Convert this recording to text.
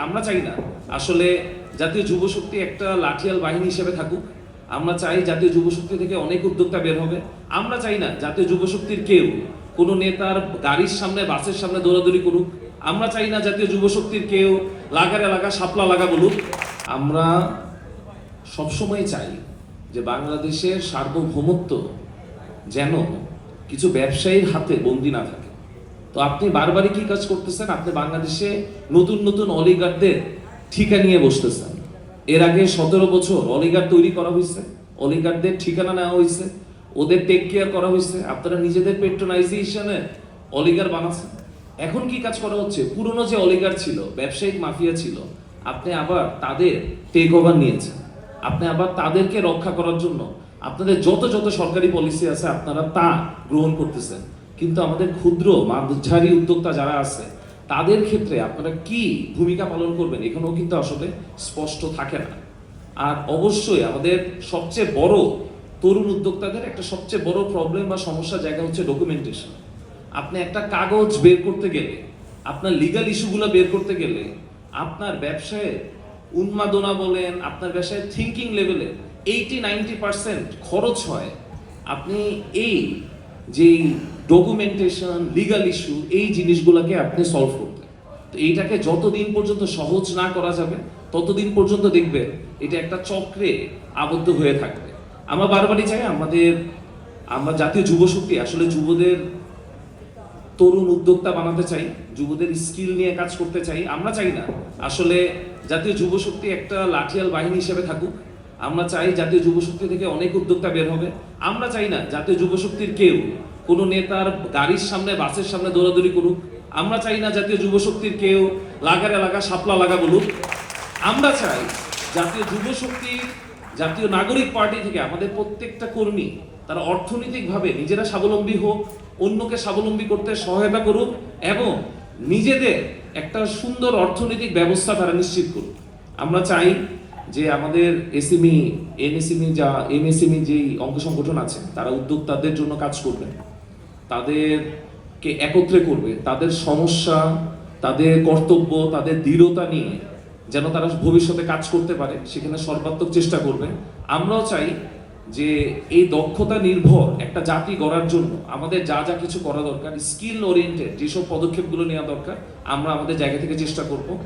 আমরা চাই না আসলে জাতীয় যুব শক্তি একটা লাঠিয়াল বাহিনী হিসেবে থাকুক। আমরা চাই জাতীয় যুব শক্তি থেকে অনেক উদ্যোক্তা বের হবে। আমরা চাই না জাতীয় যুব শক্তির কেউ কোনো নেতার গাড়ির সামনে বাসের সামনে দৌড়াদৌড়ি করুক। আমরা চাই না জাতীয় যুব শক্তির কেউ লাগারে লাগা শাপলা লাগা বলুক। আমরা সবসময় চাই যে বাংলাদেশের সার্বভৌমত্ব যেন কিছু ব্যবসায়ীর হাতে বন্দী না থাকে। তো আপনি বারবারই কি কাজ করতেছেন? আপনি বাংলাদেশে নতুন নতুন অলিগারদের ঠিকা নিয়ে বসতেছেন। এর আগে 17 বছর অলিগার তৈরি করা হয়েছে, অলিগারদের ঠিকানা নেওয়া হয়েছে, ওদের টেক কেয়ার করা হয়েছে। আপনারা নিজেদের পেট্রোনাইজেশনে অলিগার বানাচ্ছেন। এখন কি কাজ করা হচ্ছে? পুরনো যে অলিগার ছিল, ব্যবসায়িক মাফিয়া ছিল, আপনি আবার তাদের টেক ওভার নিয়েছেন। আপনি আবার তাদেরকে রক্ষা করার জন্য আপনাদের যত যত সরকারি পলিসি আছে আপনারা তা গ্রহণ করতেছেন। কিন্তু আমাদের ক্ষুদ্র মাঝারি উদ্যোক্তা যারা আছে তাদের ক্ষেত্রে আপনারা কি ভূমিকা পালন করবেন এখানেও কিন্তু আসলে স্পষ্ট থাকে না। আর অবশ্যই আমাদের সবচেয়ে বড় তরুণ উদ্যোক্তাদের একটা সবচেয়ে বড় প্রবলেম বা সমস্যার জায়গা হচ্ছে ডকুমেন্টেশন। আপনি একটা কাগজ বের করতে গেলে, আপনার লিগাল ইস্যুগুলো বের করতে গেলে, আপনার ব্যবসায় উন্মাদনা বলেন, আপনার ব্যবসায় থিঙ্কিং লেভেলে 80-90% খরচ হয় আপনি এই যে ডকুমেন্টেশন, লিগাল ইস্যু, এই জিনিসগুলোকে আপনি সলভ করতে। তো এইটাকে যতদিন পর্যন্ত সহজ না করা যাবে ততদিন পর্যন্ত দেখবেন এটা একটা চক্রে আবদ্ধ হয়ে থাকবে। আমরা বারবারই চাই আমরা জাতীয় যুব শক্তি আসলে যুবদের তরুণ উদ্যোক্তা বানাতে চাই, যুবদের স্কিল নিয়ে কাজ করতে চাই। আমরা চাই না আসলে জাতীয় যুব শক্তি একটা লাঠিয়াল বাহিনী হিসেবে থাকুক। আমরা চাই জাতীয় যুব শক্তি থেকে অনেক উদ্যোক্তা বের হবে। আমরা চাই না জাতীয় যুব শক্তির কেউ কোনো নেতার গাড়ির সামনে বাসের সামনে দৌড়াদৌড়ি করুক। আমরা চাই না জাতীয় যুব শক্তির কেউ লাগারে লাগা শাপলা লাগা বলুক। আমরা চাই জাতীয় যুব শক্তি, জাতীয় নাগরিক পার্টি থেকে আমাদের প্রত্যেকটা কর্মী তারা অর্থনৈতিকভাবে নিজেরা স্বাবলম্বী হোক, অন্যকে স্বাবলম্বী করতে সহায়তা করুক এবং নিজেদের একটা সুন্দর অর্থনৈতিক ব্যবস্থা তারা নিশ্চিত করুক। আমরা চাই যে আমাদের এসএমই, এনএসএমই, এমএসএমই যেই অঙ্গ সংগঠন আছে তারা উদ্যোক্তাদের জন্য কাজ করবে, তাদেরকে একত্রে করবে, তাদের সমস্যা, তাদের কর্তব্য, তাদের দৃঢ়তা নিয়ে যেন তারা ভবিষ্যতে কাজ করতে পারে সেখানে সর্বাত্মক চেষ্টা করবে। আমরাও চাই যে এই দক্ষতা নির্ভর একটা জাতি গড়ার জন্য আমাদের যা যা কিছু করা দরকার, স্কিল ওরিয়েন্টেড যেসব পদক্ষেপগুলো নেওয়া দরকার আমরা আমাদের জায়গা থেকে চেষ্টা করব।